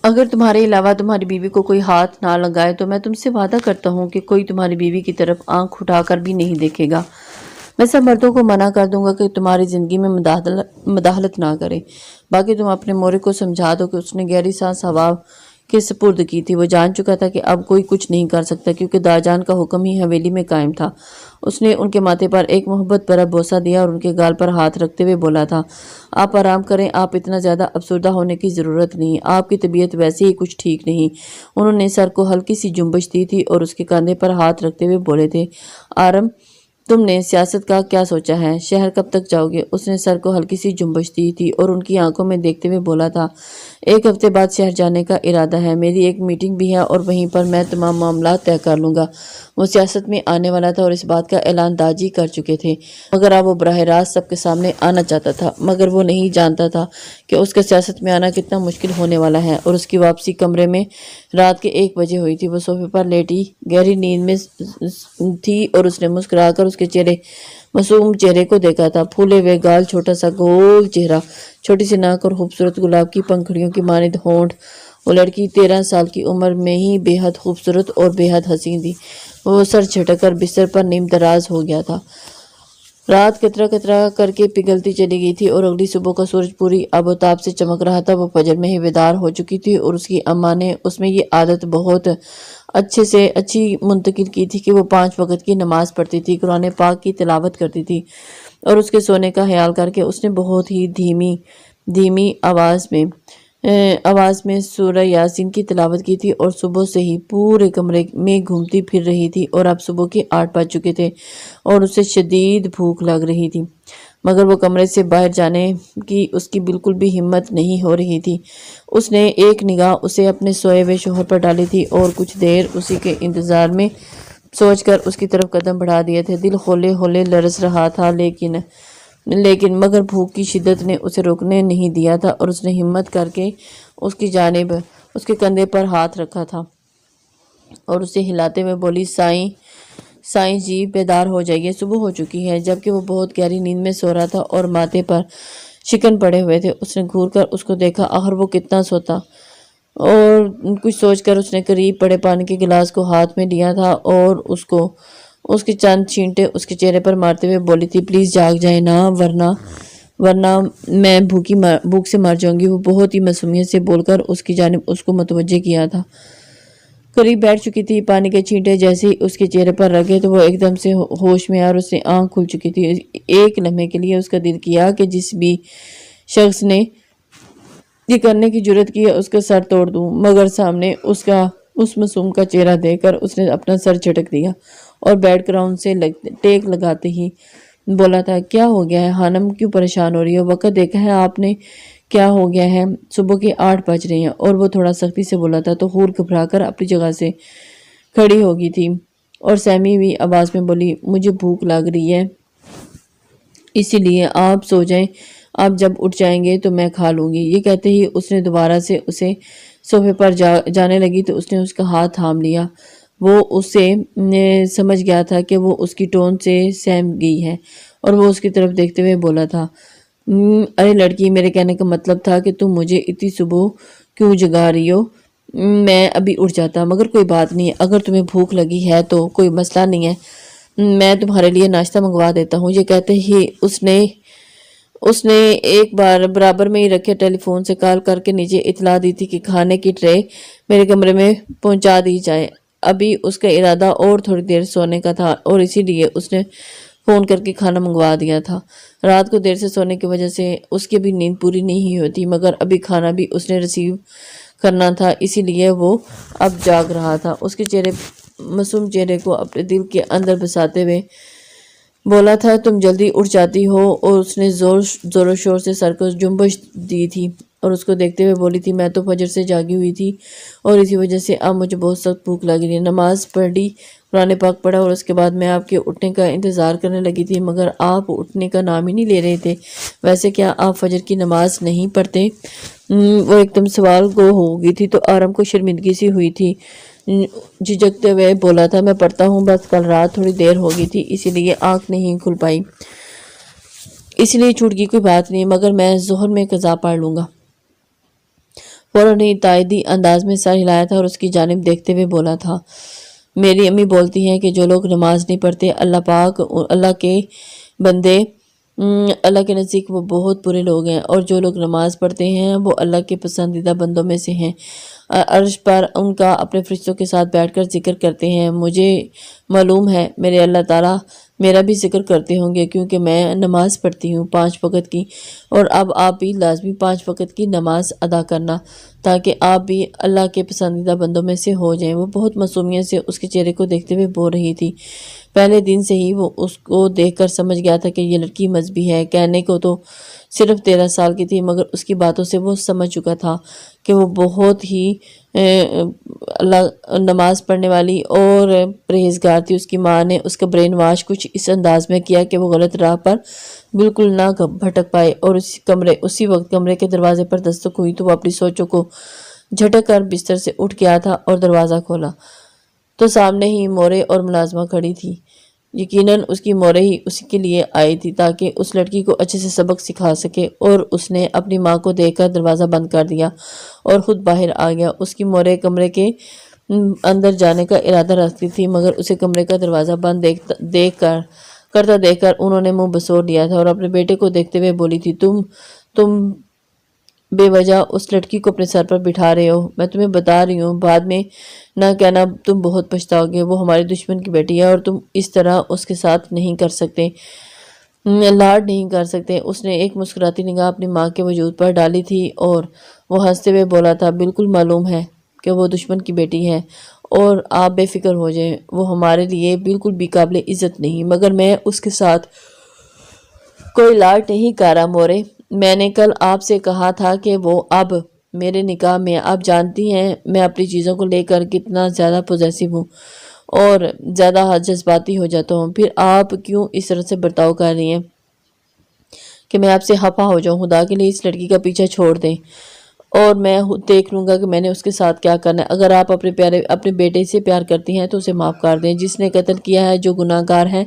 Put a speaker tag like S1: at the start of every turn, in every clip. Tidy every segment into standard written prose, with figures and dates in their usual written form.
S1: اگر تمہارے علاوہ تمہاری بیوی کو کوئی ہاتھ نہ لگائے تو میں تم سے وعدہ کرتا ہوں کہ کوئی تمہاری بیوی کی طرف آنکھ اٹھا کر بھی نہیں دیکھے گا۔ میں سب مردوں کو منع کر دوں گا کہ تمہاری زندگی میں مداخلت نہ کرے۔ باقی تم اپنے مورے کو سمجھا دو کہ اس نے گہری سانس ہوا کے سپرد کی تھی۔ وہ جان چکا تھا کہ اب کوئی کچھ نہیں کر سکتا کیونکہ داجان کا حکم ہی حویلی میں قائم تھا۔ اس نے ان کے ماتھے پر ایک محبت بھرا بوسہ دیا اور ان کے گال پر ہاتھ رکھتے ہوئے بولا تھا، آپ آرام کریں، آپ اتنا زیادہ افسردہ ہونے کی ضرورت نہیں، آپ کی طبیعت ویسے ہی کچھ ٹھیک نہیں۔ انہوں نے سر کو ہلکی سی جنبش دی تھی اور اس کے کاندھے پر ہاتھ رکھتے ہوئے بولے تھے، آرم تم نے سیاست کا کیا سوچا ہے؟ شہر کب تک جاؤ گے؟ اس نے سر کو ہلکی سی جنبش دی تھی اور ان کی آنکھوں میں دیکھتے ہوئے بولا تھا، ایک ہفتے بعد شہر جانے کا ارادہ ہے، میری ایک میٹنگ بھی ہے اور وہیں پر میں تمام معاملات طے کر لوں گا۔ وہ سیاست میں آنے والا تھا اور اس بات کا اعلان داجی کر چکے تھے، مگر اب وہ براہ راست سب کے سامنے آنا چاہتا تھا، مگر وہ نہیں جانتا تھا کہ اس کا سیاست میں آنا کتنا مشکل ہونے والا ہے۔ اور اس کی واپسی کمرے میں رات کے 1 بجے ہوئی تھی۔ وہ صوفے پر لیٹی گہری نیند میں تھی اور اس نے مسکرا کر اس کے معصوم چہرے کو دیکھا تھا، پھولے ہوئے گال، چھوٹا سا گول چہرہ، چھوٹی سی ناک اور خوبصورت گلاب کی پنکھڑیوں کی مانند ہونٹ۔ وہ لڑکی 13 سال کی عمر میں ہی بے حد خوبصورت اور بے حد حسین تھی۔ وہ سر جھٹک کر بستر پر نیم دراز ہو گیا تھا۔ رات قطرہ قطرہ کر کے پگھلتی چلی گئی تھی اور اگلی صبح کا سورج پوری آب و تاب سے چمک رہا تھا۔ وہ فجر میں ہی بیدار ہو چکی تھی اور اس کی اماں نے اس میں یہ عادت بہت اچھی منتقل کی تھی کہ وہ 5 وقت کی نماز پڑھتی تھی، قرآن پاک کی تلاوت کرتی تھی اور اس کے سونے کا خیال کر کے اس نے بہت ہی دھیمی آواز میں سورہ یاسین کی تلاوت کی تھی اور صبح سے ہی پورے کمرے میں گھومتی پھر رہی تھی اور اب صبح کے 8 بج چکے تھے اور اسے شدید بھوک لگ رہی تھی، مگر وہ کمرے سے باہر جانے کی اس کی بالکل بھی ہمت نہیں ہو رہی تھی۔ اس نے ایک نگاہ اسے اپنے سوئے ہوئے شوہر پر ڈالی تھی اور کچھ دیر اسی کے انتظار میں سوچ کر اس کی طرف قدم بڑھا دیے تھے۔ دل ہولے ہولے لرز رہا تھا لیکن مگر بھوک کی شدت نے اسے روکنے نہیں دیا تھا اور اس نے ہمت کر کے اس کی جانب اس کے کندھے پر ہاتھ رکھا تھا اور اسے ہلاتے ہوئے بولی، سائیں جی بیدار ہو جائیے، صبح ہو چکی ہے۔ جبکہ وہ بہت گہری نیند میں سو رہا تھا اور ماتھے پر شکن پڑے ہوئے تھے۔ اس نے گھور کر اس کو دیکھا، آخر وہ کتنا سوتا، اور کچھ سوچ کر اس نے قریب پڑے پانی کے گلاس کو ہاتھ میں لیا تھا اور اس کے چند چھینٹے اس کے چہرے پر مارتے ہوئے بولی تھی، پلیز جاگ جائیں نا، ورنہ میں بھوک سے مر جاؤں گی۔ وہ بہت ہی معصومیت سے بول کر اس کی جانب اس کو متوجہ کیا تھا، قریب بیٹھ چکی تھی۔ پانی کے چھینٹے جیسے ہی اس کے چہرے پر رگے تو وہ ایک دم سے ہوش میں اور اس سے آنکھ کھل چکی تھی۔ ایک لمحے کے لیے اس کا دل کیا کہ جس بھی شخص نے یہ کرنے کی جرات کی ہے اس کا سر توڑ دوں، مگر سامنے اس معصوم کا چہرہ دیکھ کر اس نے اپنا سر جھٹک دیا اور بیک گراؤنڈ سے ٹیک لگاتے ہی بولا تھا، کیا ہو گیا ہے خانم، کیوں پریشان ہو رہی ہو؟ وقت دیکھا ہے آپ نے؟ کیا ہو گیا ہے؟ صبح کے 8 بج رہے ہیں۔ اور وہ تھوڑا سختی سے بولا تھا تو حور گھبرا کر اپنی جگہ سے کھڑی ہو گئی تھی اور سہمی ہوئی آواز میں بولی، مجھے بھوک لگ رہی ہے، اسی لیے آپ سو جائیں، آپ جب اٹھ جائیں گے تو میں کھا لوں گی۔ یہ کہتے ہی اس نے دوبارہ سے اسے صوفے پر جانے لگی تو اس نے اس کا ہاتھ تھام لیا۔ وہ اسے سمجھ گیا تھا کہ وہ اس کی ٹون سے سہم گئی ہے اور وہ اس کی طرف دیکھتے ہوئے بولا تھا، ارے لڑکی، میرے کہنے کا مطلب تھا کہ تم مجھے اتنی صبح کیوں جگا رہی ہو؟ میں ابھی اٹھ جاتا، مگر کوئی بات نہیں، اگر تمہیں بھوک لگی ہے تو کوئی مسئلہ نہیں ہے، میں تمہارے لیے ناشتہ منگوا دیتا ہوں۔ یہ کہتے ہی اس نے ایک بار برابر میں ہی رکھے ٹیلی فون سے کال کر کے نیچے اطلاع دی تھی کہ کھانے کی ٹرے میرے کمرے میں پہنچا دی جائے۔ ابھی اس کا ارادہ اور تھوڑی دیر سونے کا تھا اور اسی لیے اس نے فون کر کے کھانا منگوا دیا تھا۔ رات کو دیر سے سونے کی وجہ سے اس کی بھی نیند پوری نہیں ہوتی، مگر ابھی کھانا بھی اس نے ریسیو کرنا تھا، اسی لیے وہ اب جاگ رہا تھا۔ اس کے معصوم چہرے کو اپنے دل کے اندر بساتے ہوئے بولا تھا، تم جلدی اٹھ جاتی ہو، اور اس نے زور و شور سے سر کو جنبش دی تھی اور اس کو دیکھتے ہوئے بولی تھی، میں تو فجر سے جاگی ہوئی تھی اور اسی وجہ سے اب مجھے بہت سخت بھوک لگ رہی ہے۔ نماز پڑھی، قرآن پاک پڑھا اور اس کے بعد میں آپ کے اٹھنے کا انتظار کرنے لگی تھی، مگر آپ اٹھنے کا نام ہی نہیں لے رہے تھے۔ ویسے کیا آپ فجر کی نماز نہیں پڑھتے؟ وہ ایک دم سوال گو ہو گئی تھی تو آرم کو شرمندگی سی ہوئی تھی۔ جھجکتے ہوئے بولا تھا، میں پڑھتا ہوں، بس کل رات تھوڑی دیر ہو گئی تھی اسی لیے آنکھ نہیں کھل پائی، اس لیے چھوٹ گئی، کوئی بات نہیں، مگر میں ظہر میں قضا پڑھ لوں گا۔ فوراً ہی تائیدی انداز میں سر ہلایا تھا اور اس کی جانب دیکھتے ہوئے بولا تھا، میری امی بولتی ہیں کہ جو لوگ نماز نہیں پڑھتے اللہ کے بندے اللہ کے نزدیک وہ بہت برے لوگ ہیں، اور جو لوگ نماز پڑھتے ہیں وہ اللہ کے پسندیدہ بندوں میں سے ہیں۔ عرش پر ان کا اپنے فرشتوں کے ساتھ بیٹھ کر ذکر کرتے ہیں۔ مجھے معلوم ہے میرے اللہ تعالیٰ میرا بھی ذکر کرتے ہوں گے، کیونکہ میں نماز پڑھتی ہوں 5 وقت کی، اور اب آپ بھی لازمی 5 وقت کی نماز ادا کرنا تاکہ آپ بھی اللہ کے پسندیدہ بندوں میں سے ہو جائیں۔ وہ بہت معصومیت سے اس کے چہرے کو دیکھتے ہوئے بول رہی تھی۔ پہلے دن سے ہی وہ اس کو دیکھ کر سمجھ گیا تھا کہ یہ لڑکی مذہبی ہے۔ کہنے کو تو صرف 13 سال کی تھی، مگر اس کی باتوں سے وہ سمجھ چکا تھا کہ وہ بہت ہی نماز پڑھنے والی اور پرہیزگار تھی۔ اس کی ماں نے اس کا برین واش کچھ اس انداز میں کیا کہ وہ غلط راہ پر بالکل نہ بھٹک پائے، اور اسی وقت کمرے کے دروازے پر دستک ہوئی تو وہ اپنی سوچوں کو جھٹک کر بستر سے اٹھ گیا تھا اور دروازہ کھولا تو سامنے ہی مورے اور ملازمہ کھڑی تھی۔ یقیناً اس کی مورے ہی اسی کے لیے آئی تھی تاکہ اس لڑکی کو اچھے سے سبق سکھا سکے، اور اس نے اپنی ماں کو دیکھ کر دروازہ بند کر دیا اور خود باہر آ گیا۔ اس کی مورے کمرے کے اندر جانے کا ارادہ رکھتی تھی، مگر اسے کمرے کا دروازہ بند کرتا دیکھ کر انہوں نے منہ بسور لیا تھا اور اپنے بیٹے کو دیکھتے ہوئے بولی تھی، تم بے وجہ اس لڑکی کو اپنے سر پر بٹھا رہے ہو۔ میں تمہیں بتا رہی ہوں، بعد میں نہ کہنا تم بہت پچھتاؤ گے۔ وہ ہمارے دشمن کی بیٹی ہے اور تم اس طرح اس کے ساتھ نہیں کر سکتے، لاڈ نہیں کر سکتے۔ اس نے ایک مسکراتی نگاہ اپنی ماں کے وجود پر ڈالی تھی اور وہ ہنستے ہوئے بولا تھا، بالکل معلوم ہے کہ وہ دشمن کی بیٹی ہے، اور آپ بے فکر ہو جائیں، وہ ہمارے لیے بالکل بھی قابل عزت نہیں، مگر میں اس کے ساتھ کوئی لاڈ نہیں کر رہا مورے۔ میں نے کل آپ سے کہا تھا کہ وہ اب میرے نکاح میں، آپ جانتی ہیں میں اپنی چیزوں کو لے کر کتنا زیادہ پوزیسو ہوں اور زیادہ جذباتی ہو جاتا ہوں، پھر آپ کیوں اس طرح سے برتاؤ کر رہی ہیں کہ میں آپ سے خفا ہو جاؤں؟ خدا کے لیے اس لڑکی کا پیچھا چھوڑ دیں اور میں دیکھ لوں گا کہ میں نے اس کے ساتھ کیا کرنا ہے۔ اگر آپ اپنے بیٹے سے پیار کرتی ہیں تو اسے معاف کر دیں۔ جس نے قتل کیا ہے، جو گناہ گار ہے،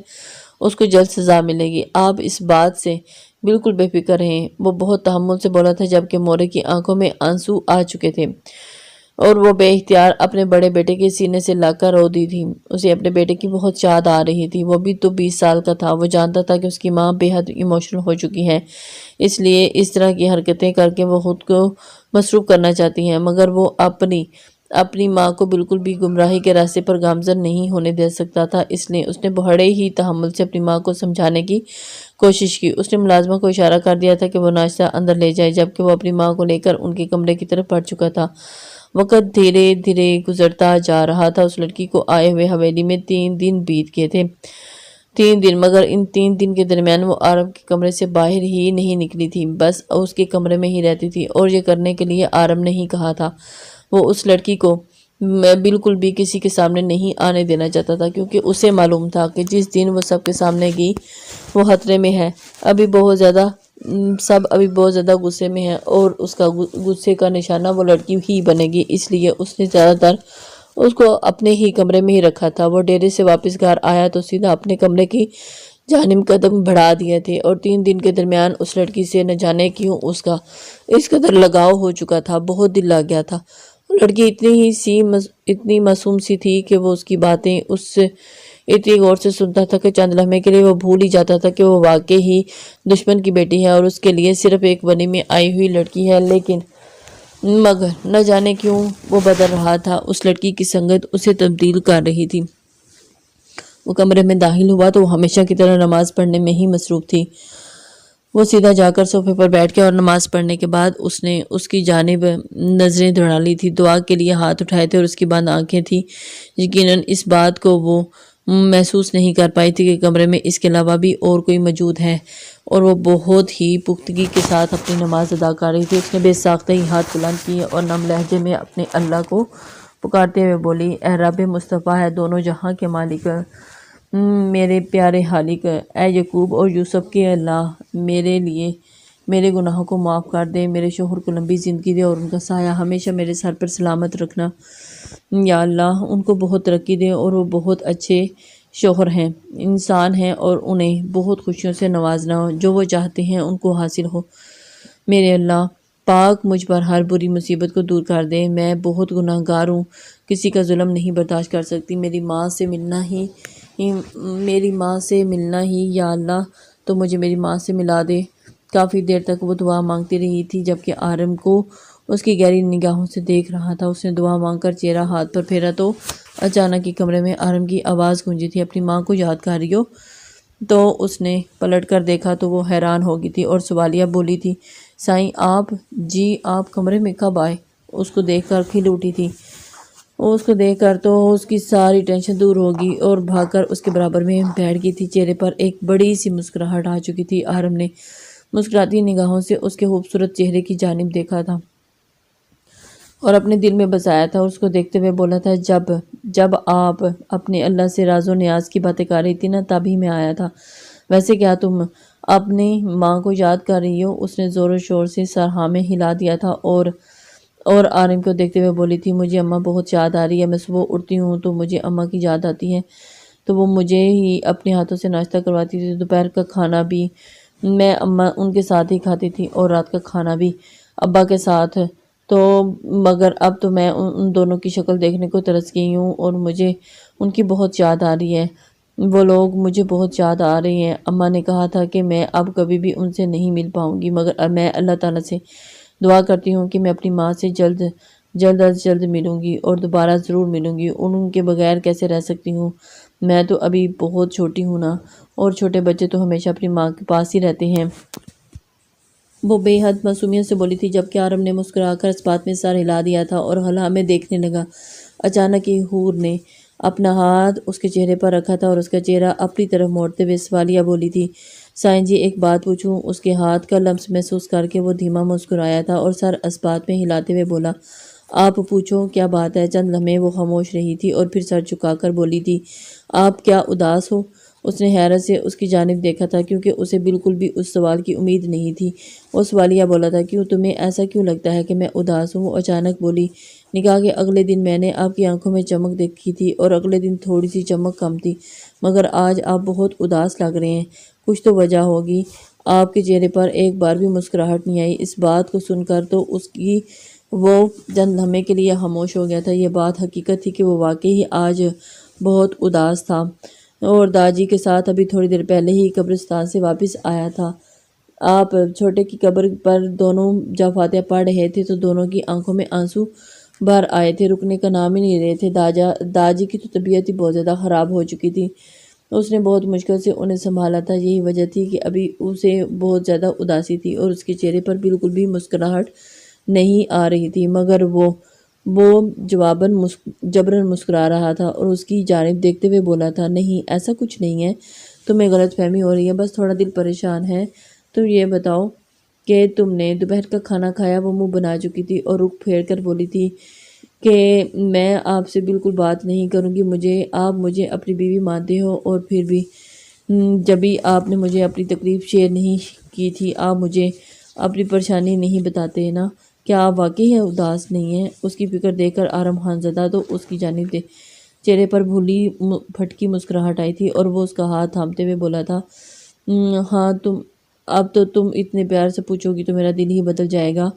S1: اس کو جلد سزا ملے گی۔ آپ اس بات سے بالکل بے فکر رہیں۔ وہ بہت تحمل سے بولا تھا، جبکہ مورے کی آنکھوں میں آنسو آ چکے تھے اور وہ بے اختیار اپنے بڑے بیٹے کے سینے سے لگ کر رو دی تھی۔ اسے اپنے بیٹے کی بہت یاد آ رہی تھی۔ وہ بھی تو 20 سال کا تھا۔ وہ جانتا تھا کہ اس کی ماں بے حد ایموشنل ہو چکی ہے، اس لیے اس طرح کی حرکتیں کر کے وہ خود کو مصروف کرنا چاہتی ہیں، مگر وہ اپنی ماں کو بالکل بھی گمراہی کے راستے پر گامزن نہیں ہونے دے سکتا تھا۔ اس لیے اس نے بڑے ہی تحمل سے اپنی ماں کو سمجھانے کی کوشش کی۔ اس نے ملازمہ کو اشارہ کر دیا تھا کہ وہ ناشتہ اندر لے جائے، جبکہ وہ اپنی ماں کو لے کر ان کے کمرے کی طرف بڑھ چکا تھا۔ وقت دھیرے دھیرے گزرتا جا رہا تھا۔ اس لڑکی کو آئے ہوئے حویلی میں 3 دن بیت گئے تھے۔ 3 دن، مگر ان 3 دن کے درمیان وہ آرم کے کمرے سے باہر ہی نہیں نکلی تھی، بس اس کے کمرے میں ہی رہتی تھی، اور یہ کرنے کے لیے آرم نہیں کہا تھا۔ وہ اس لڑکی کو بالکل بھی کسی کے سامنے نہیں آنے دینا چاہتا تھا، کیونکہ اسے معلوم تھا کہ جس دن وہ سب کے سامنے گئی وہ خطرے میں ہے۔ سب ابھی بہت زیادہ غصے میں ہیں، اور اس کا غصے کا نشانہ وہ لڑکی ہی بنے گی، اس لیے اس نے زیادہ تر اس کو اپنے ہی کمرے میں ہی رکھا تھا۔ وہ ڈیرے سے واپس گھر آیا تو سیدھا اپنے کمرے کی جانب قدم بڑھا دیے تھے، اور 3 دن کے درمیان اس لڑکی سے نہ جانے کیوں اس کا اس قدر لگاؤ ہو چکا تھا، بہت دل لگ گیا تھا۔ وہ لڑکی اتنی معصوم سی تھی کہ وہ اس کی باتیں اس سے اتنی غور سے سنتا تھا کہ چند لمحے کے لیے وہ بھول ہی جاتا تھا کہ وہ واقعی ہی دشمن کی بیٹی ہے اور اس کے لیے صرف ایک بنی میں آئی ہوئی لڑکی ہے، لیکن مگر نہ جانے کیوں وہ بدل رہا تھا۔ اس لڑکی کی سنگت اسے تبدیل کر رہی تھی۔ وہ کمرے میں داخل ہوا تو وہ ہمیشہ کی طرح نماز پڑھنے میں ہی مصروف تھی۔ وہ سیدھا جا کر صوفے پر بیٹھ گیا اور نماز پڑھنے کے بعد اس نے اس کی جانب نظریں دوڑا لی تھی، دعا کے لیے ہاتھ اٹھائے تھے اور اس کی بند آنکھیں تھیں۔ یقیناً اس بات کو وہ محسوس نہیں کر پائی تھی کہ کمرے میں اس کے علاوہ بھی اور کوئی موجود ہے، اور وہ بہت ہی پختگی کے ساتھ اپنی نماز ادا کر رہی تھی۔ اس نے بے ساختہ ہی ہاتھ بلند کیے اور نم لہجے میں اپنے اللہ کو پکارتے ہوئے بولی، اے رب مصطفیٰ ہے دونوں جہاں کے مالک، میرے پیارے خالق، اے یعقوب اور یوسف کے اللہ، میرے گناہوں کو معاف کر دے، میرے شوہر کو لمبی زندگی دے اور ان کا سایہ ہمیشہ میرے سر پر سلامت رکھنا۔ یا اللہ ان کو بہت ترقی دے، اور وہ بہت اچھے شوہر ہیں، انسان ہیں، اور انہیں بہت خوشیوں سے نوازنا، جو وہ چاہتے ہیں ان کو حاصل ہو۔ میرے اللہ پاک مجھ پر ہر بری مصیبت کو دور کر دے، میں بہت گناہ گار ہوں، کسی کا ظلم نہیں برداشت کر سکتی، میری ماں سے ملنا ہی یا اللہ تو مجھے میری ماں سے ملا دے۔ کافی دیر تک وہ دعا مانگتی رہی تھی، جبکہ آرم کو اس کی گہری نگاہوں سے دیکھ رہا تھا۔ اس نے دعا مانگ کر چہرہ ہاتھ پر پھیرا تو اچانک ہی کمرے میں آرم کی آواز گونجی تھی، اپنی ماں کو یاد کر رہی ہو؟ تو اس نے پلٹ کر دیکھا تو وہ حیران ہو گئی تھی اور سوالیہ بولی تھی، سائیں آپ؟ جی آپ کمرے میں کب آئے؟ اس کو دیکھ کر کھل اٹھی تھی۔ اس کو دیکھ کر تو اس کی ساری ٹینشن دور ہوگی اور بھاگ کر اس کے برابر میں بیٹھ گئی تھی۔ چہرے پر ایک بڑی سی مسکراہٹ آ چکی تھی۔ آرم نے مسکراتی نگاہوں سے اس کے خوبصورت چہرے کی جانب دیکھا تھا اور اپنے دل میں بسایا تھا، اس کو دیکھتے ہوئے بولا تھا، جب آپ اپنے اللہ سے راز و نیاز کی باتیں کر رہی تھی نا، تبھی میں آیا تھا۔ ویسے کیا تم اپنی ماں کو یاد کر رہی ہو؟ اس نے زور و شور سے سر ہاں میں ہلا دیا تھا اور آرم کو دیکھتے ہوئے بولی تھی، مجھے اماں بہت یاد آ رہی ہے، میں صبح اٹھتی ہوں تو مجھے اماں کی یاد آتی ہے، تو وہ مجھے ہی اپنے ہاتھوں سے ناشتہ کرواتی تھی، دوپہر کا کھانا بھی میں اماں ان کے ساتھ ہی کھاتی تھی اور رات کا کھانا بھی ابا کے ساتھ۔ تو مگر اب تو میں ان دونوں کی شکل دیکھنے کو ترس گئی ہوں اور مجھے ان کی بہت یاد آ رہی ہے، وہ لوگ مجھے بہت یاد آ رہے ہیں۔ اماں نے کہا تھا کہ میں اب کبھی بھی ان سے نہیں مل پاؤں گی، مگر میں اللہ تعالیٰ سے دعا کرتی ہوں کہ میں اپنی ماں سے جلد از جلد ملوں گی اور دوبارہ ضرور ملوں گی۔ ان کے بغیر کیسے رہ سکتی ہوں؟ میں تو ابھی بہت چھوٹی ہوں نا، اور چھوٹے بچے تو ہمیشہ اپنی ماں کے پاس ہی رہتے ہیں۔ وہ بے حد معصومیت سے بولی تھی، جبکہ آرم نے مسکرا کر اس بات میں سر ہلا دیا تھا اور ہلا میں دیکھنے لگا۔ اچانک ہی حور نے اپنا ہاتھ اس کے چہرے پر رکھا تھا اور اس کا چہرہ اپنی طرف موڑتے ہوئے سوالیہ بولی تھی، سائیں جی ایک بات پوچھوں؟ اس کے ہاتھ کا لمس محسوس کر کے وہ دھیما مسکرایا تھا اور سر اس بات میں ہلاتے ہوئے بولا، آپ پوچھو کیا بات ہے؟ چند لمحے وہ خاموش رہی تھی اور پھر سر جھکا کر بولی تھی، آپ کیا اداس ہو؟ اس نے حیرت سے اس کی جانب دیکھا تھا، کیونکہ اسے بالکل بھی اس سوال کی امید نہیں تھی۔ وہ سوالیہ بولا تھا، کیوں تمہیں ایسا کیوں لگتا ہے کہ میں اداس ہوں؟ وہ اچانک بولی، نکاح کے اگلے دن میں نے آپ کی آنکھوں میں چمک دیکھی تھی اور اگلے دن تھوڑی سی چمک کم تھی، مگر آج آپ بہت اداس لگ رہے ہیں، کچھ تو وجہ ہوگی۔ آپ کے چہرے پر ایک بار بھی مسکراہٹ نہیں آئی۔ اس بات کو سن کر تو وہ چند لمحے کے لیے خاموش ہو گیا تھا۔ یہ بات حقیقت تھی کہ وہ واقعی ہی آج بہت اداس تھا اور داجی کے ساتھ ابھی تھوڑی دیر پہلے ہی قبرستان سے واپس آیا تھا۔ آپ چھوٹے کی قبر پر دونوں جب فاتحہ پڑھ رہے تھے تو دونوں کی آنکھوں میں آنسو بھر آئے تھے، رکنے کا نام ہی نہیں رہے تھے۔ داجی کی تو طبیعت ہی بہت زیادہ خراب ہو چکی تھی، اس نے بہت مشکل سے انہیں سنبھالا تھا، یہی وجہ تھی کہ ابھی اسے بہت زیادہ اداسی تھی اور اس کے چہرے پر بالکل بھی مسکراہٹ نہیں آ رہی تھی، مگر وہ جبراً مسکرا رہا تھا اور اس کی جانب دیکھتے ہوئے بولا تھا، نہیں ایسا کچھ نہیں ہے، تمہیں غلط فہمی ہو رہی ہے، بس تھوڑا دل پریشان ہے۔ تم یہ بتاؤ کہ تم نے دوپہر کا کھانا کھایا؟ وہ منہ بنا چکی تھی اور رخ پھیر کر بولی تھی کہ میں آپ سے بالکل بات نہیں کروں گی، آپ مجھے اپنی بیوی مانتے ہو، اور پھر بھی جبھی آپ نے مجھے اپنی تکلیف شیئر نہیں کی تھی، آپ مجھے اپنی پریشانی نہیں بتاتے نا، کیا آپ واقعی اداس نہیں ہیں؟ اس کی فکر دیکھ کر آرم خانزادہ تو اس کی جانب چہرے پر بھولی پھٹکی مسکراہٹ آئی تھی اور وہ اس کا ہاتھ تھامتے ہوئے بولا تھا، ہاں اب تو تم اتنے پیار سے پوچھو گی تو میرا دل ہی بدل جائے گا۔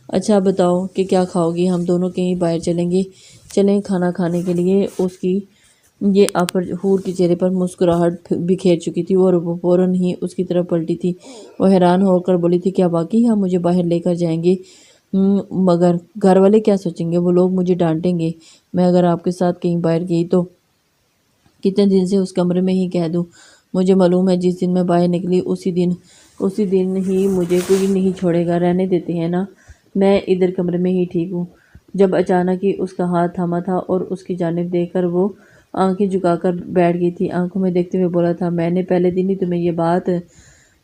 S1: اچھا بتاؤ کہ کیا کھاؤ گی؟ ہم دونوں کہیں باہر چلیں کھانا کھانے کے لیے۔ اس کی یہ آفر حور کے چہرے پر مسکراہٹ بکھیر چکی تھی اور وہ فوراً ہی اس کی طرف پلٹی تھی۔ وہ حیران ہو کر بولی تھی، کیا واقعی ہم مجھے باہر لے کر جائیں گے؟ مگر گھر والے کیا سوچیں گے؟ وہ لوگ مجھے ڈانٹیں گے، میں اگر آپ کے ساتھ کہیں باہر گئی تو کتنے دن سے اس کمرے میں ہی کہہ دوں؟ مجھے معلوم ہے جس دن میں باہر نکلی اسی دن ہی مجھے کوئی نہیں چھوڑے گا، رہنے دیتے ہیں نا، میں ادھر کمرے میں ہی ٹھیک ہوں۔ جب اچانک ہی اس کا ہاتھ تھاما تھا اور اس کی جانب دیکھ کر وہ آنکھیں جھکا کر بیٹھ گئی تھی، آنکھوں میں دیکھتے ہوئے بولا تھا، میں نے پہلے دن ہی تمہیں یہ بات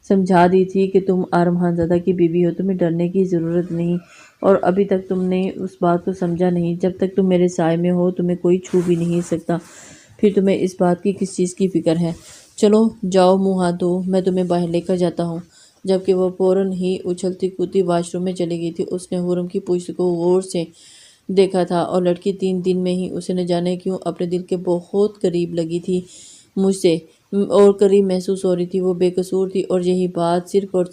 S1: سمجھا دی تھی کہ تم آرم خانزادہ کی بیوی ہو، تمہیں ڈرنے کی ضرورت نہیں، اور ابھی تک تم نے اس بات کو سمجھا نہیں۔ جب تک تم میرے سائے میں ہو تمہیں کوئی چھو بھی نہیں سکتا، پھر تمہیں اس بات کی کس چیز کی فکر ہے؟ چلو جاؤ منہ ہاتھ دھو، میں تمہیں باہر لے کر جاتا ہوں۔ جبکہ وہ فوراً ہی اچھلتی کودتی واش روم میں چلی گئی تھی۔ اس نے حرم کی پشت کو غور سے دیکھا تھا اور لڑکی 3 دن میں ہی اسے نہ جانے کیوں اپنے دل کے بہت قریب لگی تھی مجھ سے، اور قریب محسوس ہو رہی تھی، وہ بے قصور تھی اور یہی بات صرف اور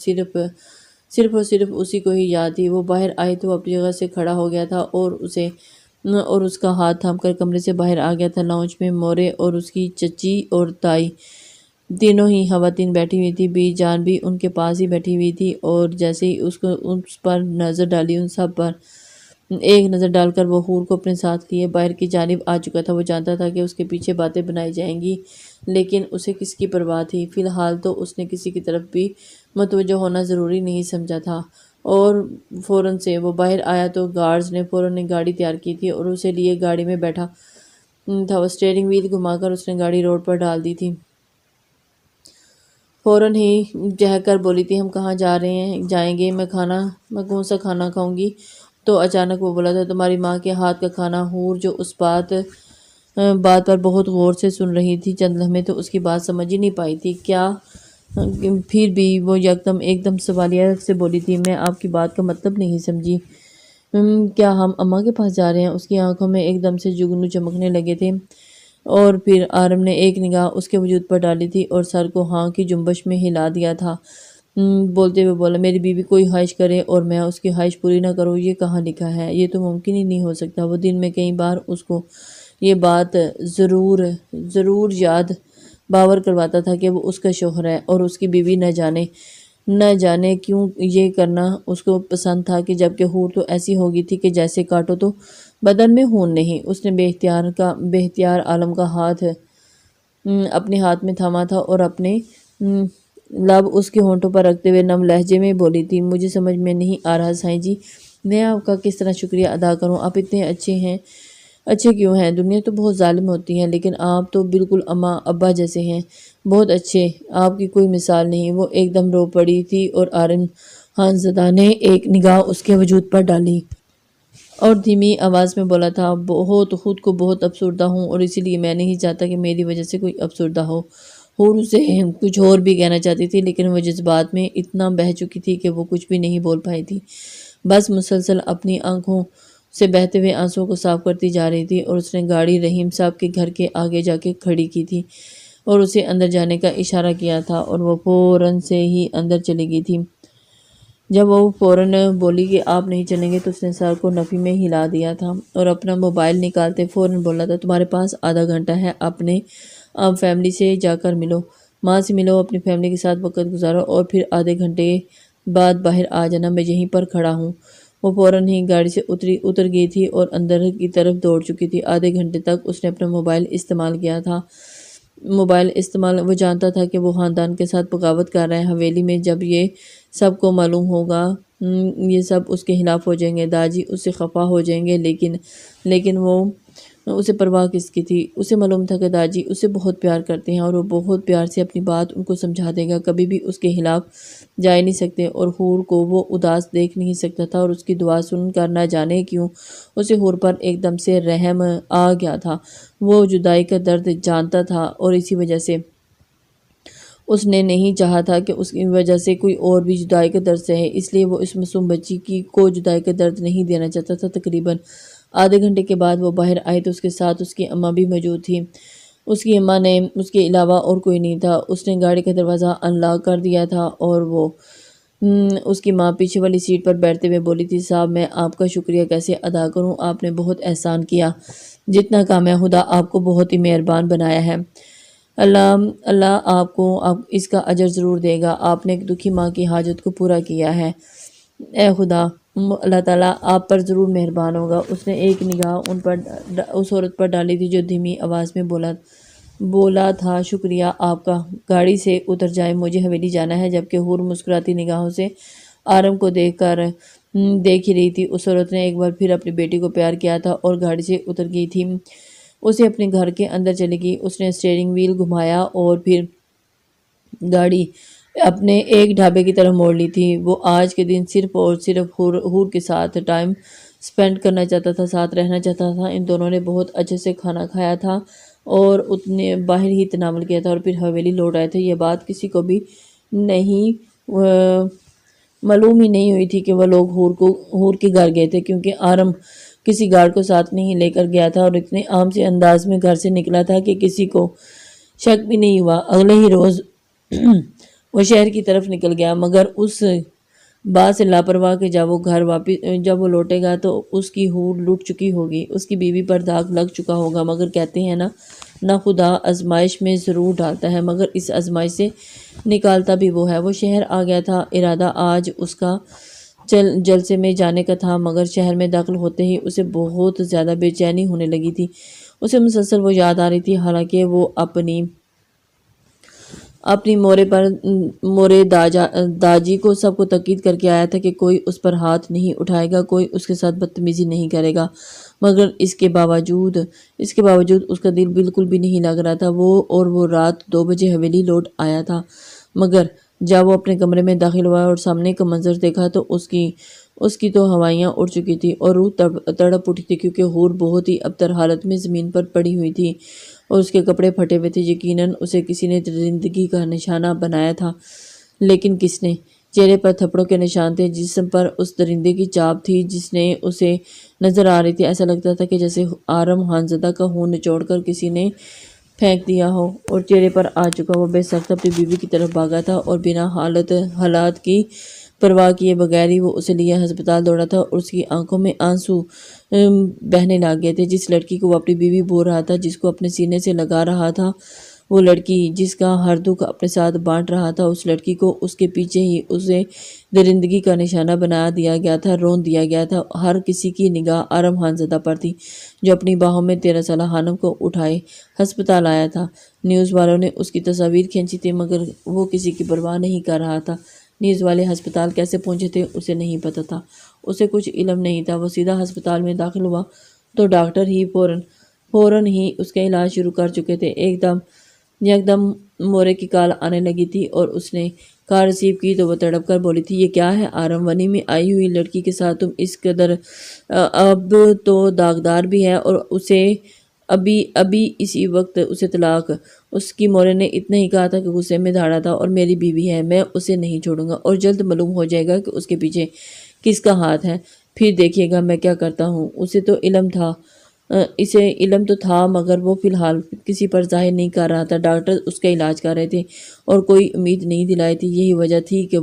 S1: صرف اور صرف اسی کو ہی یاد تھی۔ وہ باہر آئی تو وہ اپنی جگہ سے کھڑا ہو گیا تھا اور اس کا ہاتھ تھام کر کمرے سے باہر آ گیا تھا۔ لاؤنج میں مورے اور اس کی چچی اور تائی تینوں ہی خواتین بیٹھی ہوئی تھی۔ بی جان بھی ان کے پاس ہی بیٹھی ہوئی تھی اور جیسے ہی اس پر نظر ڈالی، ان سب پر ایک نظر ڈال کر وہ حور کو اپنے ساتھ لیے باہر کی جانب آ چکا تھا۔ وہ جانتا تھا کہ اس کے پیچھے باتیں بنائی جائیں گی، لیکن اسے کس کی پرواہ تھی؟ فی الحال تو اس نے کسی کی طرف بھی متوجہ ہونا ضروری نہیں سمجھا تھا، اور فوراً سے وہ باہر آیا تو گارڈز نے فوراً گاڑی تیار کی تھی اور اسے لیے گاڑی میں بیٹھا تھا۔ وہ اسٹیئرنگ وہیل گھما کر اس نے گاڑی روڈ پر ڈال دی تھی۔ فوراً ہی چہک کر بولی تھی، ہم کہاں جائیں گے؟ میں کون سا کھانا کھاؤں گی؟ تو اچانک وہ بولا تھا، تمہاری ماں کے ہاتھ کا کھانا۔ حور جو اس بات پر بہت غور سے سن رہی تھی، چند لمحے تو اس کی بات سمجھ ہی نہیں پائی تھی کیا، پھر بھی وہ ایک دم سوالیہ سے بولی تھی، میں آپ کی بات کا مطلب نہیں سمجھی۔ کیا ہم اماں کے پاس جا رہے ہیں؟ اس کی آنکھوں میں ایک دم سے جگنو چمکنے لگے تھے، اور پھر آرم نے ایک نگاہ اس کے وجود پر ڈالی تھی اور سر کو ہاں کی جنبش میں ہلا دیا تھا۔ بولتے ہوئے بولا، میری بیوی کوئی خواہش کرے اور میں اس کی خواہش پوری نہ کروں، یہ کہاں لکھا ہے؟ یہ تو ممکن ہی نہیں ہو سکتا۔ وہ دن میں کئی بار اس کو یہ بات ضرور یاد باور کرواتا تھا کہ وہ اس کا شوہر ہے اور اس کی بیوی نہ جانے کیوں یہ کرنا اس کو پسند تھا، کہ جبکہ حور تو ایسی ہو گئی تھی کہ جیسے کاٹو تو بدن میں خون نہیں۔ اس نے بے اختیار عالم کا ہاتھ اپنے ہاتھ میں تھاما تھا اور اپنے لب اس کے ہونٹوں پر رکھتے ہوئے نم لہجے میں بولی تھی، مجھے سمجھ میں نہیں آ رہا سائیں جی، میں آپ کا کس طرح شکریہ ادا کروں؟ آپ اتنے اچھے کیوں ہیں؟ دنیا تو بہت ظالم ہوتی ہے، لیکن آپ تو بالکل اماں ابا جیسے ہیں، بہت اچھے، آپ کی کوئی مثال نہیں۔ وہ ایک دم رو پڑی تھی اور آرم خانزادہ نے ایک نگاہ اس کے وجود پر ڈالی اور دھیمی آواز میں بولا تھا، خود کو بہت افسردہ ہوں اور اسی لیے میں نہیں چاہتا کہ میری وجہ سے کوئی افسردہ ہو۔ حور اسے کچھ اور بھی کہنا چاہتی تھی، لیکن وہ جذبات میں اتنا بہہ چکی تھی کہ وہ کچھ بھی نہیں بول پائی تھی، بس مسلسل اپنی آنکھوں سے بہتے ہوئے آنسوؤں کو صاف کرتی جا رہی تھی۔ اور اس نے گاڑی رحیم صاحب کے گھر کے آگے جا کے کھڑی کی تھی اور اسے اندر جانے کا اشارہ کیا تھا، اور وہ فوراً سے ہی اندر چلی گئی تھی۔ جب وہ فوراً بولی کہ آپ نہیں چلیں گے تو اس نے سر کو نفی میں ہلا دیا تھا اور اپنا موبائل نکالتے فوراً بولا تھا، تمہارے پاس آدھا گھنٹہ ہے، اپنے فیملی سے جا کر ملو، ماں سے ملو، اپنی فیملی کے ساتھ وقت گزارو اور پھر آدھے گھنٹے بعد باہر آ جانا، میں یہیں پر کھڑا ہوں۔ وہ فوراً ہی گاڑی سے اتر گئی تھی اور اندر کی طرف دوڑ چکی تھی۔ آدھے گھنٹے تک اس نے اپنا موبائل استعمال کیا تھا۔ وہ جانتا تھا کہ وہ خاندان کے ساتھ بغاوت کر رہا ہے۔ حویلی میں جب یہ سب کو معلوم ہوگا، یہ سب اس کے خلاف ہو جائیں گے، داجی اس سے خفا ہو جائیں گے، لیکن وہ اسے پرواہ کس کی تھی؟ اسے معلوم تھا کہ داجی اسے بہت پیار کرتے ہیں اور وہ بہت پیار سے اپنی بات ان کو سمجھا دے گا، کبھی بھی اس کے خلاف جا نہیں سکتے، اور حور کو وہ اداس دیکھ نہیں سکتا تھا، اور اس کی دعا سن کر نہ جانے کیوں اسے حور پر ایک دم سے رحم آ گیا تھا۔ وہ جدائی کا درد جانتا تھا اور اسی وجہ سے اس نے نہیں چاہا تھا کہ اس کی وجہ سے کوئی اور بھی جدائی کا درد سہے، اس لیے وہ اس معصوم بچی کو جدائی کا درد نہیں دینا چاہتا تھا۔ تقریباً آدھے گھنٹے کے بعد وہ باہر آئی تو اس کے ساتھ اس کی اماں بھی موجود تھی۔ اس کی اماں نے اس کے علاوہ اور کوئی نہیں تھا۔ اس نے گاڑی کا دروازہ انلاک کر دیا تھا اور اس کی ماں پیچھے والی سیٹ پر بیٹھتے ہوئے بولی تھی، صاحب میں آپ کا شکریہ کیسے ادا کروں؟ آپ نے بہت احسان کیا، جتنا کام ہے خدا آپ کو بہت ہی مہربان بنایا ہے، اللہ آپ کو اس کا اجر ضرور دے گا، آپ نے ایک دکھی ماں کی حاجت کو پورا کیا ہے، اے خدا اللہ تعالیٰ آپ پر ضرور مہربان ہوگا۔ اس نے ایک نگاہ اس عورت پر ڈالی تھی جو دھیمی آواز میں بولا تھا، شکریہ آپ کا، گاڑی سے اتر جائیں، مجھے حویلی جانا ہے۔ جبکہ حور مسکراتی نگاہوں سے آرم کو دیکھ ہی رہی تھی۔ اس عورت نے ایک بار پھر اپنی بیٹی کو پیار کیا تھا اور گاڑی سے اتر گئی تھی، اسے اپنے گھر کے اندر چلی گئی۔ اس نے اسٹیئرنگ وہیل گھمایا اور پھر گاڑی اپنے ایک ڈھابے کی طرف موڑ لی تھی۔ وہ آج کے دن صرف اور صرف حور کے ساتھ ٹائم سپینڈ کرنا چاہتا تھا، ساتھ رہنا چاہتا تھا۔ ان دونوں نے بہت اچھے سے کھانا کھایا تھا اور اتنے باہر ہی تناول کیا تھا اور پھر حویلی لوٹ آئے تھے۔ یہ بات کسی کو بھی معلوم ہی نہیں ہوئی تھی کہ وہ لوگ حور کے گھر گئے تھے، کیونکہ آرم کسی گارڈ کو ساتھ نہیں لے کر گیا تھا اور اتنے عام سے انداز میں گھر سے نکلا تھا کہ کسی کو شک بھی نہیں ہوا۔ اگلے ہی روز وہ شہر کی طرف نکل گیا، مگر اس بعد سے لاپرواہ کہ جب وہ لوٹے گا تو اس کی ہور لٹ چکی ہوگی، اس کی بیوی پر داغ لگ چکا ہوگا۔ مگر کہتے ہیں نہ خدا آزمائش میں ضرور ڈالتا ہے، مگر اس آزمائش سے نکالتا بھی وہ ہے۔ وہ شہر آ گیا تھا، ارادہ آج اس کا جلسے میں جانے کا تھا، مگر شہر میں داخل ہوتے ہی اسے بہت زیادہ بے چینی ہونے لگی تھی۔ اسے مسلسل وہ یاد آ رہی تھی، حالانکہ وہ اپنی مورے داجی کو سب کو تاکید کر کے آیا تھا کہ کوئی اس پر ہاتھ نہیں اٹھائے گا، کوئی اس کے ساتھ بدتمیزی نہیں کرے گا، مگر اس کے باوجود اس کا دل بالکل بھی نہیں لگ رہا تھا۔ وہ رات 2 بجے حویلی لوٹ آیا تھا، مگر جب وہ اپنے کمرے میں داخل ہوا اور سامنے کا منظر دیکھا تو اس کی تو ہوائیاں اڑ چکی تھی اور روح تڑپ اٹھی تھی، کیونکہ حور بہت ہی ابتر حالت میں زمین پر پڑی ہوئی تھی اور اس کے کپڑے پھٹے ہوئے تھے۔ یقیناً اسے کسی نے درندگی کا نشانہ بنایا تھا، لیکن کس نے؟ چہرے پر تھپڑوں کے نشان تھے، جسم پر اس درندے کی چاپ تھی جس نے اسے نظر آ رہی تھی۔ ایسا لگتا تھا کہ جیسے آرم خانزادہ کا خون نچوڑ کر کسی نے پھینک دیا ہو اور چہرے پر آ چکا۔ وہ بے سخت اپنی بیوی کی طرف بھاگا تھا اور بنا حالات کی پرواہ کیے بغیر ہی وہ اسے لیے ہسپتال دوڑا تھا، اور اس کی آنکھوں میں آنسو بہنے لگ گئے تھے۔ جس لڑکی کو وہ اپنی بیوی بول رہا تھا، جس کو اپنے سینے سے لگا رہا تھا، وہ لڑکی جس کا ہر دکھ اپنے ساتھ بانٹ رہا تھا، اس لڑکی کو اس کے پیچھے ہی اسے درندگی کا نشانہ بنا دیا گیا تھا، رون دیا گیا تھا۔ ہر کسی کی نگاہ آرم خانزادہ پر تھی، جو اپنی باہوں میں 13 سالہ خانم کو اٹھائے ہسپتال آیا تھا۔ نیوز والوں نے اس کی تصاویر کھینچی تھی، مگر وہ کسی کی پرواہ نہیں کر رہا تھا۔ نیوز والے ہسپتال کیسے پہنچے تھے اسے نہیں پتہ تھا، اسے کچھ علم نہیں تھا۔ وہ سیدھا ہسپتال میں داخل ہوا تو ڈاکٹر ہی فوراً ہی اس کا علاج شروع کر چکے تھے۔ یک دم مورے کی کال آنے لگی تھی اور اس نے کال ریسیو کی تو وہ تڑپ کر بولی تھی، یہ کیا ہے آرم؟ ونی میں آئی ہوئی لڑکی کے ساتھ تم اس قدر اب تو داغدار بھی ہے، اور اسے ابھی اسی وقت اسے طلاق۔ اس کی مورے نے اتنا ہی کہا تھا کہ غصے میں دھاڑا تھا، اور میری بیوی ہے، میں اسے نہیں چھوڑوں گا، اور جلد معلوم ہو جائے گا کہ اس کے پیچھے کس کا ہاتھ ہے، پھر دیکھیے گا میں کیا کرتا ہوں۔ اسے علم تو تھا، مگر وہ فی الحال کسی پر ظاہر نہیں کر رہا تھا۔ ڈاکٹر اس کا علاج کر رہے تھے اور کوئی امید نہیں دلائی تھی۔ یہی وجہ تھی کہ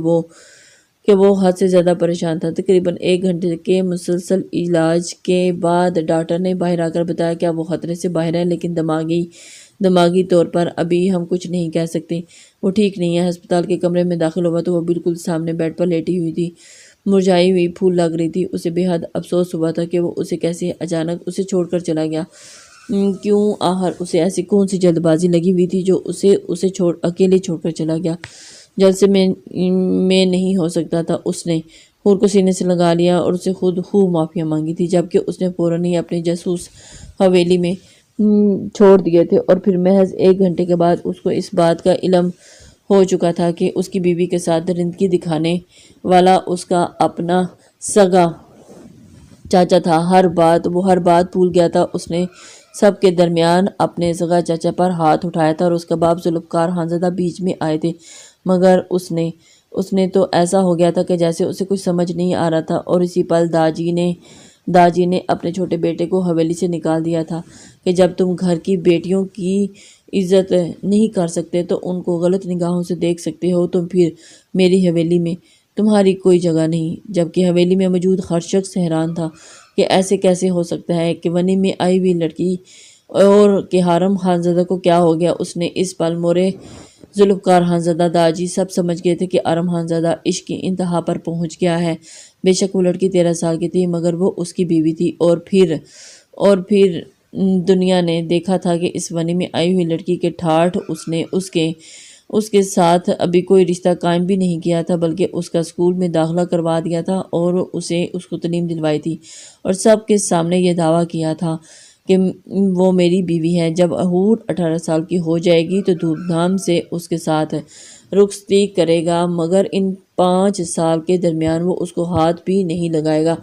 S1: وہ حد سے زیادہ پریشان تھا۔ تقریباً 1 گھنٹے کے مسلسل علاج کے بعد ڈاکٹر نے باہر آ کر بتایا کہ وہ خطرے سے باہر ہے، لیکن دماغی طور پر ابھی ہم کچھ نہیں کہہ سکتے، وہ ٹھیک نہیں ہے۔ ہسپتال کے کمرے میں داخل ہوا تو وہ بالکل سامنے بیڈ پر لیٹی ہوئی تھی، مرجھائی ہوئی پھول لگ رہی تھی۔ اسے بے حد افسوس ہوا تھا کہ وہ اسے کیسے اچانک اسے چھوڑ کر چلا گیا۔ کیوں؟ آخر اسے ایسی کون سی جلد بازی لگی ہوئی تھی جو اسے اکیلے چھوڑ کر چلا گیا؟ جلسے میں نہیں ہو سکتا تھا۔ اس نے حور کو سینے سے لگا لیا اور اسے خود خوب معافیاں مانگی تھی، جبکہ اس نے فوراً ہی اپنے جاسوس حویلی میں چھوڑ دیے تھے، اور پھر محض 1 گھنٹے کے بعد اس کو اس بات کا علم ہو چکا تھا کہ اس کی بیوی کے ساتھ درندگی دکھانے والا اس کا اپنا سگا چاچا تھا۔ وہ ہر بات بھول گیا تھا۔ اس نے سب کے درمیان اپنے سگا چاچا پر ہاتھ اٹھایا تھا اور اس کا باپ ذوالفقار خانزادہ بیچ میں آئے تھے، مگر اس نے تو ایسا ہو گیا تھا کہ جیسے اسے کچھ سمجھ نہیں آ رہا تھا، اور اسی پل داجی نے اپنے چھوٹے بیٹے کو حویلی سے نکال دیا تھا کہ جب تم گھر کی بیٹیوں کی عزت نہیں کر سکتے تو ان کو غلط نگاہوں سے دیکھ سکتے ہو، تو پھر میری حویلی میں تمہاری کوئی جگہ نہیں۔ جبکہ حویلی میں موجود ہر شخص حیران تھا کہ ایسے کیسے ہو سکتا ہے کہ ونی میں آئی ہوئی لڑکی اور کہ آرم خانزادہ کو کیا ہو گیا۔ اس نے اس پل مورے ذوالفقار خانزادہ داجی سب سمجھ گئے تھے کہ آرم خانزادہ عشق کی انتہا پر پہنچ گیا ہے۔ بے شک وہ لڑکی 13 سال کی تھی، مگر وہ اس کی بیوی تھی، اور پھر دنیا نے دیکھا تھا کہ اس ونی میں آئی ہوئی لڑکی کے ٹھاٹھ اس نے اس کے ساتھ ابھی کوئی رشتہ قائم بھی نہیں کیا تھا، بلکہ اس کا اسکول میں داخلہ کروا دیا تھا اور اس کو تعلیم دلوائی تھی، اور سب کے سامنے یہ دعویٰ کیا تھا کہ وہ میری بیوی ہے۔ جب حور 18 سال کی ہو جائے گی تو دھوم دھام سے اس کے ساتھ رخصتی کرے گا، مگر ان 5 سال کے درمیان وہ اس کو ہاتھ بھی نہیں لگائے گا۔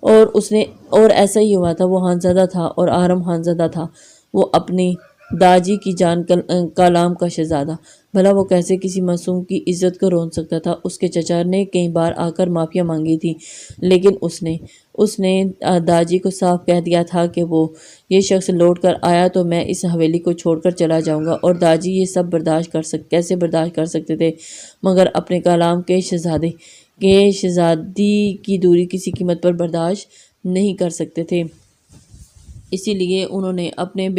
S1: اور ایسا ہی ہوا تھا۔ وہ خانزادہ تھا اور آرم خانزادہ تھا، وہ اپنی داجی کی جان کالام کا شہزادہ۔ بھلا وہ کیسے کسی معصوم کی عزت کو رون سکتا تھا؟ اس کے چچا نے کئی بار آ کر معافیاں مانگی تھی، لیکن اس نے داجی کو صاف کہہ دیا تھا کہ یہ شخص لوٹ کر آیا تو میں اس حویلی کو چھوڑ کر چلا جاؤں گا، اور داجی یہ سب کیسے برداشت کر سکتے تھے، مگر اپنے کالام کے شہزادے کہ شہزادی کی دوری کسی قیمت پر برداشت نہیں کر سکتے تھے، اسی لیے انہوں نے اپنے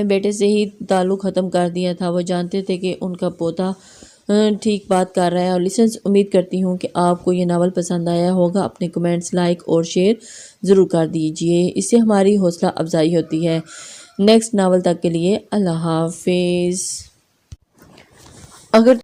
S1: بیٹے سے ہی تعلق ختم کر دیا تھا۔ وہ جانتے تھے کہ ان کا پوتا ٹھیک بات کر رہا ہے۔ اور لسنرز، امید کرتی ہوں کہ آپ کو یہ ناول پسند آیا ہوگا۔ اپنے کمنٹس، لائک اور شیئر ضرور کر دیجیے، اس سے ہماری حوصلہ افزائی ہوتی ہے۔ نیکسٹ ناول تک کے لیے اللہ حافظ۔ اگر